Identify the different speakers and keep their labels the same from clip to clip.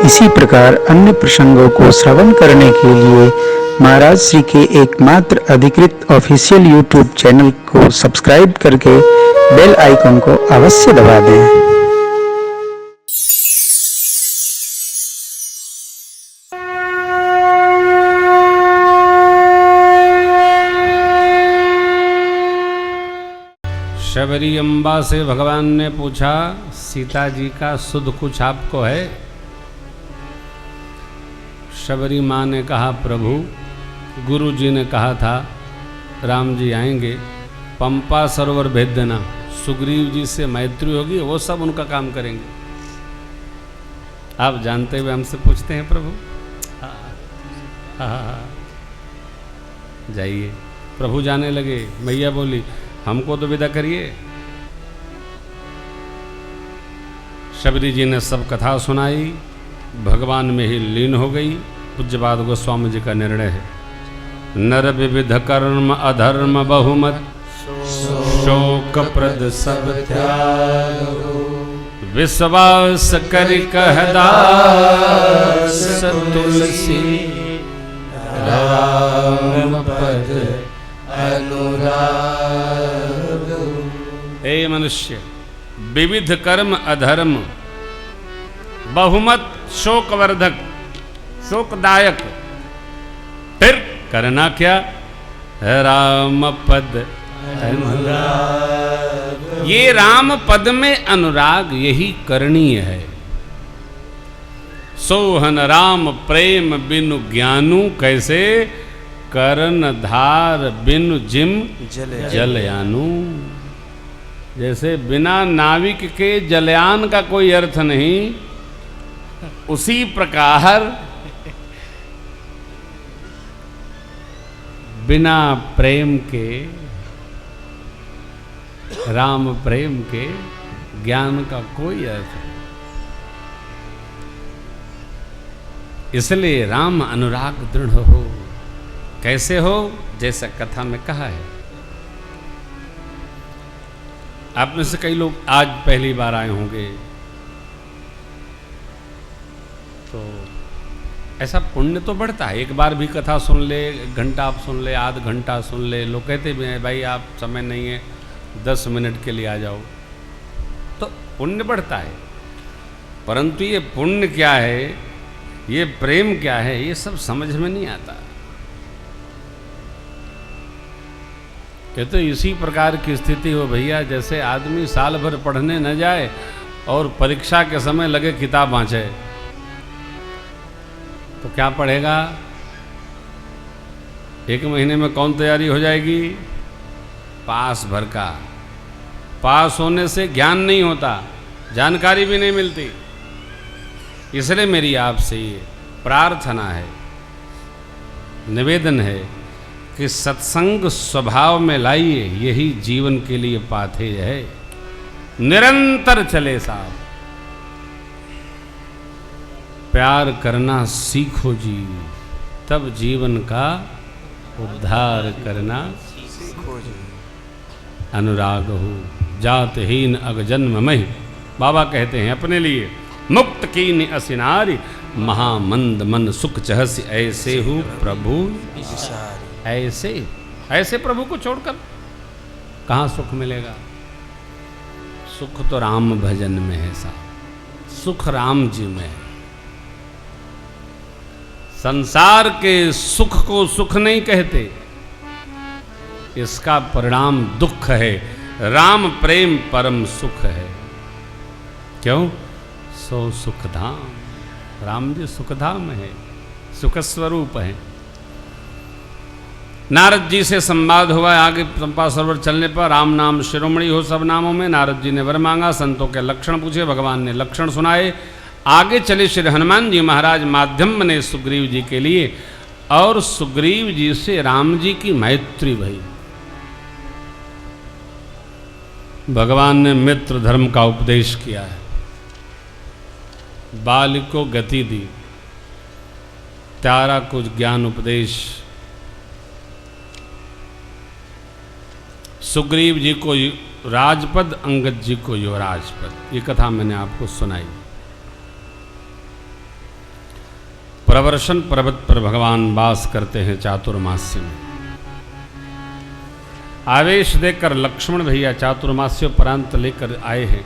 Speaker 1: इसी प्रकार अन्य प्रसंगों को श्रवण करने के लिए महाराज श्री के एकमात्र अधिकृत ऑफिशियल यूट्यूब चैनल को सब्सक्राइब करके बेल आइकन को अवश्य दबा दें।
Speaker 2: शबरी अम्बा से भगवान ने पूछा, सीता जी का सुध कुछ आपको है? शबरी माँ ने कहा, प्रभु गुरु जी ने कहा था राम जी आएंगे, पंपा सरोवर भेज देना, सुग्रीव जी से मैत्री होगी, वो सब उनका काम करेंगे। आप जानते हुए हमसे पूछते हैं प्रभु? जाइए। प्रभु जाने लगे। मैया बोली, हमको तो विदा करिए। शबरी जी ने सब कथा सुनाई, भगवान में ही लीन हो गई। पूज्यपाद गोस्वामी जी का निर्णय है, नर विविध कर्म अधर्म बहुमत शोक प्रद सब त्यागो, विश्वास करि कह दास तुलसी, राम पद अनुराग। हे मनुष्य, विविध कर्म अधर्म बहुमत शोकवर्धक शोकदायक, फिर करना क्या? राम पद अनुराग। ये राम पद में अनुराग यही करणीय है। सोहन राम प्रेम बिनु ज्ञानु, कैसे? करण धार बिनु जिम जलयानु। जैसे बिना नाविक के जलयान का कोई अर्थ नहीं, उसी प्रकार बिना प्रेम के, राम प्रेम के ज्ञान का कोई अर्थ नहीं। इसलिए राम अनुराग दृढ़ हो। कैसे हो? जैसा कथा में कहा है। आप में से कई लोग आज पहली बार आए होंगे, तो ऐसा पुण्य तो बढ़ता है। एक बार भी कथा सुन ले, 1 घंटा आप सुन ले, आध घंटा सुन ले। लोग कहते भी हैं, भाई आप समय नहीं है, 10 मिनट के लिए आ जाओ, तो पुण्य बढ़ता है। परंतु ये पुण्य क्या है, ये प्रेम क्या है, ये सब समझ में नहीं आता। कहते इसी प्रकार की स्थिति हो भैया, जैसे आदमी साल भर पढ़ने न जाए और परीक्षा के समय लगे किताब वांचे, तो क्या पढ़ेगा? 1 महीने में कौन तैयारी हो जाएगी? पास भर का। पास होने से ज्ञान नहीं होता, जानकारी भी नहीं मिलती। इसलिए मेरी आपसे ये प्रार्थना है, निवेदन है कि सत्संग स्वभाव में लाइए, यही जीवन के लिए पाथेय है। निरंतर चले साहब, प्यार करना सीखो जी, तब जीवन का उद्धार करना सीखो जी। अनुराग हो जातहीन अगजन्म महि, बाबा कहते हैं अपने लिए, मुक्त कीन असिनारी, महामंद मन सुख चहस, ऐसे हो प्रभु ऐसे। ऐसे प्रभु को छोड़कर कहाँ सुख मिलेगा? सुख तो राम भजन में है साहब, सुख राम जी में है। संसार के सुख को सुख नहीं कहते, इसका परिणाम दुख है। राम प्रेम परम सुख है। क्यों? सो सुखधाम, राम जी सुखधाम है, सुख स्वरूप है। नारद जी से संवाद हुआ आगे चंपा सरोवर चलने पर, राम नाम शिरोमणि हो सब नामों में। नारद जी ने वर मांगा, संतों के लक्षण पूछे, भगवान ने लक्षण सुनाए। आगे चले श्री हनुमान जी महाराज माध्यम बने सुग्रीव जी के लिए, और सुग्रीव जी से राम जी की मैत्री भई। भगवान ने मित्र धर्म का उपदेश किया है, बाल को गति दी, त्यारा कुछ ज्ञान उपदेश। सुग्रीव जी को राजपद, अंगद जी को युवराज पद। ये कथा मैंने आपको सुनाई। प्रवर्षण पर्वत पर भगवान वास करते हैं चातुर्मास्य में। आवेश देकर लक्ष्मण भैया चातुर्मास्योपरांत लेकर आए हैं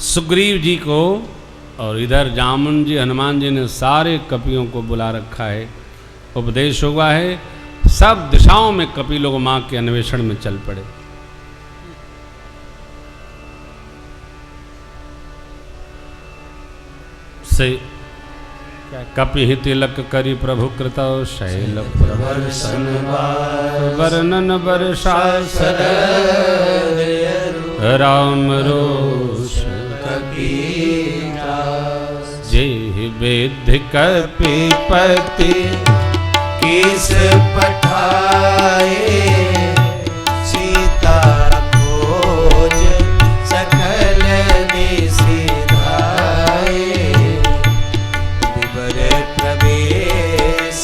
Speaker 2: सुग्रीव जी को, और इधर जामुन जी हनुमान जी ने सारे कपियों को बुला रखा है। उपदेश हुआ है, सब दिशाओं में कपि लोग मां के अन्वेषण में चल पड़े। से कपि तिलक करी प्रभु कृत शैल प्रवर्षन वर्णन वर्षा राम रोष जे वेद कपिपति
Speaker 3: किस पठाए सीता खोज सकल निसिधाए विवर प्रवेश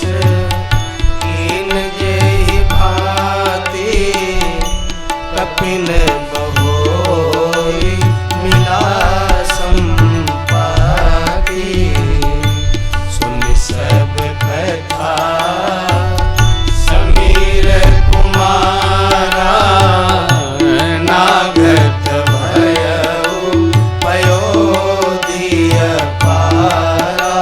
Speaker 3: कीन जेहि भांति कपिन बहोई मिला संपाति सुन सब कथा समीर कुमारा नागत भयउ पयोधिय पारा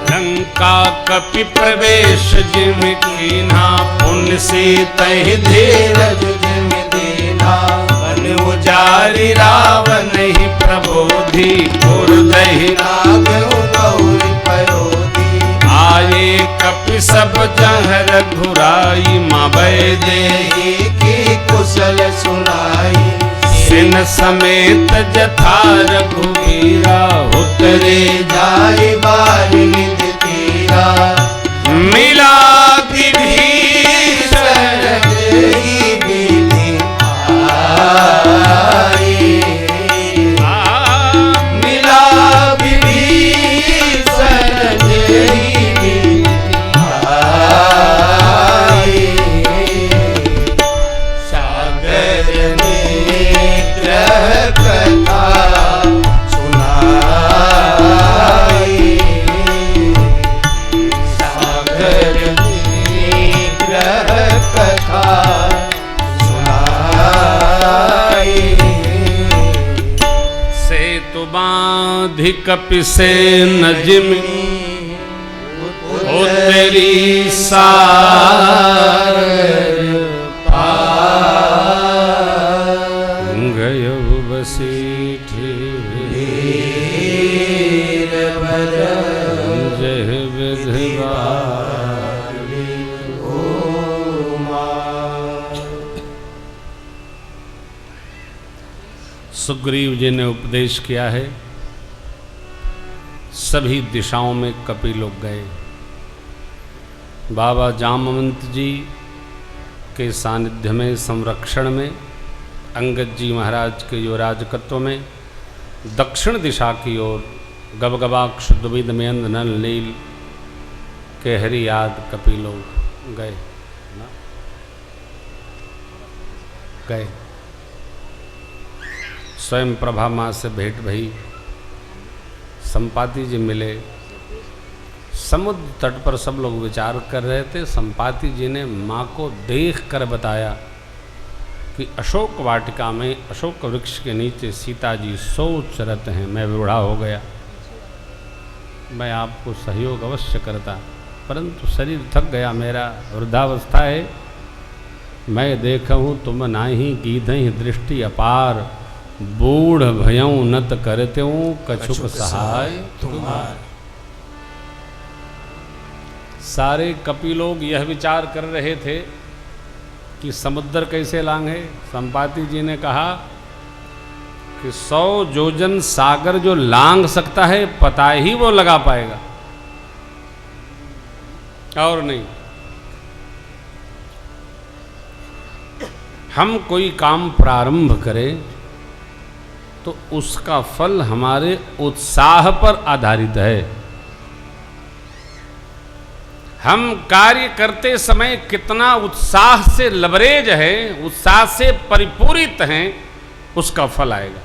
Speaker 2: लंका कपि प्रवेश जिम कीन्हा पुण्य से तहि धीरज
Speaker 3: जिम दीना
Speaker 2: मन उजारि रावण ही प्रबोधि गुरुदहि
Speaker 3: नाग गौरी पयोधि
Speaker 2: आये कपि सब जह रघुराई माँ वैदे
Speaker 3: देहि की कुशल सुनाई
Speaker 2: सिन समेत जथा रघुवीरा उतरे
Speaker 3: जाय बार निध तीरा
Speaker 2: मिला विभीषण
Speaker 3: देहि विधि आई मिला विभीषण देहि विधि आई सागर निग्रह कथा सुनाई सागर निग्रह कथा सुनाई
Speaker 2: सेतु बांधि कपि से न जिमि उतरी सागर गयो बसीठे
Speaker 3: वीर
Speaker 2: जय विधवा सुग्रीव जी ने उपदेश किया है। सभी दिशाओं में कपि लोग गए। बाबा जामवंत जी के सानिध्य में, संरक्षण में, अंगद जी महाराज के युवराजकत्व में दक्षिण दिशा की ओर गबगबाक्ष दुविध मेंद नल नील के हरियाद कपि लोग गए गए। स्वयं प्रभा माँ से भेंट भई, संपाति जी मिले। समुद्र तट पर सब लोग विचार कर रहे थे। संपाति जी ने माँ को देख कर बताया कि अशोक वाटिका में अशोक वृक्ष के नीचे सीता जी सोच रहे हैं। मैं बूढ़ा हो गया, मैं आपको सहयोग अवश्य करता, परंतु शरीर थक गया, मेरा वृद्धावस्था है। मैं देखूँ तुम नाही कीधहि दृष्टि अपार, बूढ़ भयऊ नत करते हूँ कछुक सहाय तुम्हार। सारे कपि लोग यह विचार कर रहे थे कि समुद्र कैसे लांघे। संपाति जी ने कहा कि 100 योजन सागर जो लांघ सकता है पता ही वो लगा पाएगा, और नहीं। हम कोई काम प्रारंभ करें तो उसका फल हमारे उत्साह पर आधारित है। हम कार्य करते समय कितना उत्साह से लबरेज है, उत्साह से परिपूरित हैं, उसका फल आएगा।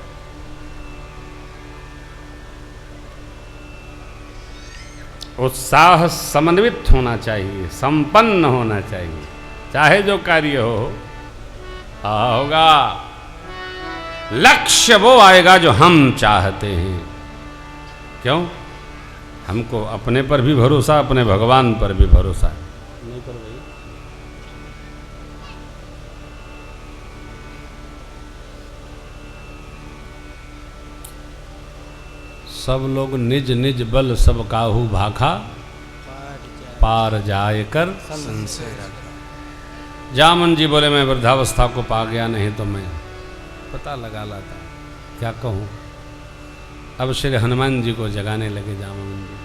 Speaker 2: उत्साह समन्वित होना चाहिए, संपन्न होना चाहिए, चाहे जो कार्य हो। होगा लक्ष्य वो आएगा जो हम चाहते हैं। क्यों? हमको अपने पर भी भरोसा, अपने भगवान पर भी भरोसा है। नहीं पर भाई सब लोग निज निज बल सब काहू भाखा, पार जाए कर जामन जी बोले मैं वृद्धावस्था को पा गया, नहीं तो मैं पता लगा लाता, क्या कहूँ। अब श्री हनुमान जी को जगाने लगे जामन जी।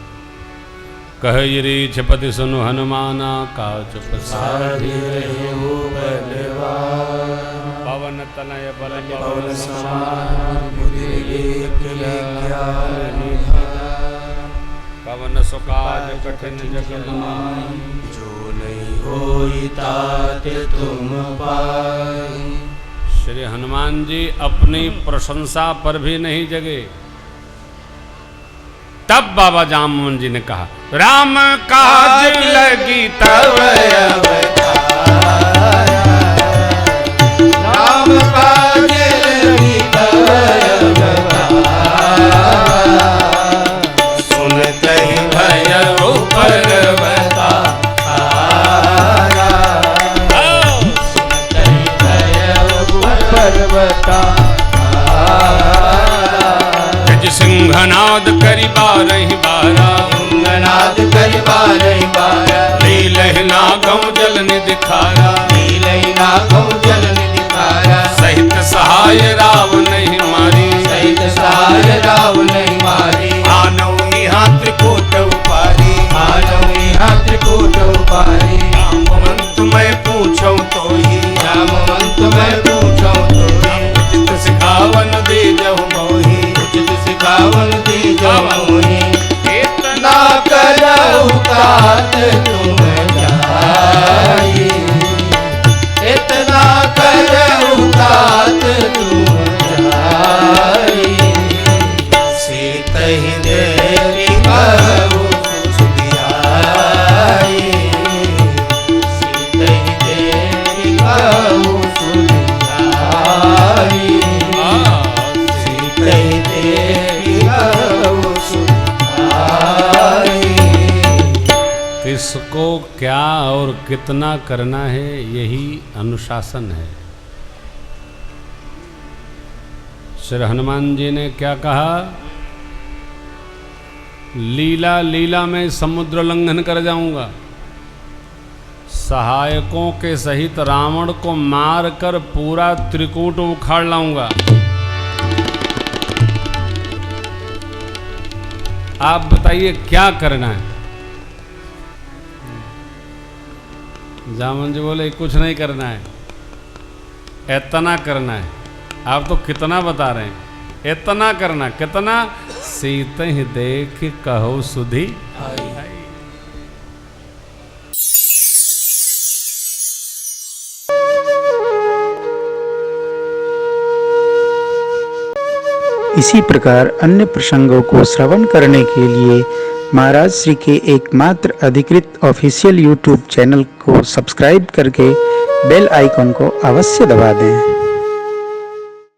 Speaker 2: कह रीछपति सुनु हनुमाना, का चुप साधि रहेहु बलवान। पवन तनय बल पवन समान, बुद्धि एक ज्ञान निधान। पवन सुकाज कठिन जग माही, जो नहीं होई तात तुम पाई। श्री हनुमान जी अपनी प्रशंसा पर भी नहीं जगे। तब बाबा जामवन जी ने कहा, राम काज लगी तब
Speaker 3: अवतारा, राम काज लगी तब अवतारा। सुनतहि भयउ पर्वता हारा, सुनतहि भयउ पर्वता हारा।
Speaker 2: सिंहनाद करि बारहि बारा,
Speaker 3: सिंहनाद करि बारहि बारा।
Speaker 2: लीलहि नागहु जल निधि खारा,
Speaker 3: लीलहि नागहु जल निधि खारा।
Speaker 2: सहित सहाय रावणहि मारी,
Speaker 3: सहित सहाय रावणहि मारी।
Speaker 2: आनौ इहाँ त्रिकूट उपारी,
Speaker 3: आनौ इहाँ त्रिकूट उपारी।
Speaker 2: जामवंत मैं पूछऊँ तोहि,
Speaker 3: जामवंत मैं पूछऊँ तोहि।
Speaker 2: उचित सिखावन दीजहु मोहि,
Speaker 3: उचित सिखावन दीजहु मोहि।
Speaker 2: इतना
Speaker 3: ना करहु तात तुम जाई, इतना करहु तात तुम जाई। सीतहि देवी कहु सुधियाई, सीतहि देवी कहु सुधियाई। सीतहि देवी कहु सुधियाई।
Speaker 2: किसको क्या और कितना करना है, यही अनुशासन है। श्री हनुमान जी ने क्या कहा? लीला लीला में समुद्र लंघन कर जाऊंगा, सहायकों के सहित रावण को मारकर पूरा त्रिकूट उखाड़ लाऊंगा। आप बताइए क्या करना है? जामन जी बोले कुछ नहीं करना है, इतना करना है। आप तो कितना बता रहे हैं? इतना करना, कितना? सीतहि देख कहो सुधि आई।
Speaker 1: इसी प्रकार अन्य प्रसंगों को श्रवण करने के लिए महाराज श्री के एकमात्र अधिकृत ऑफिशियल यूट्यूब चैनल को सब्सक्राइब करके बेल आइकन को अवश्य दबा दें।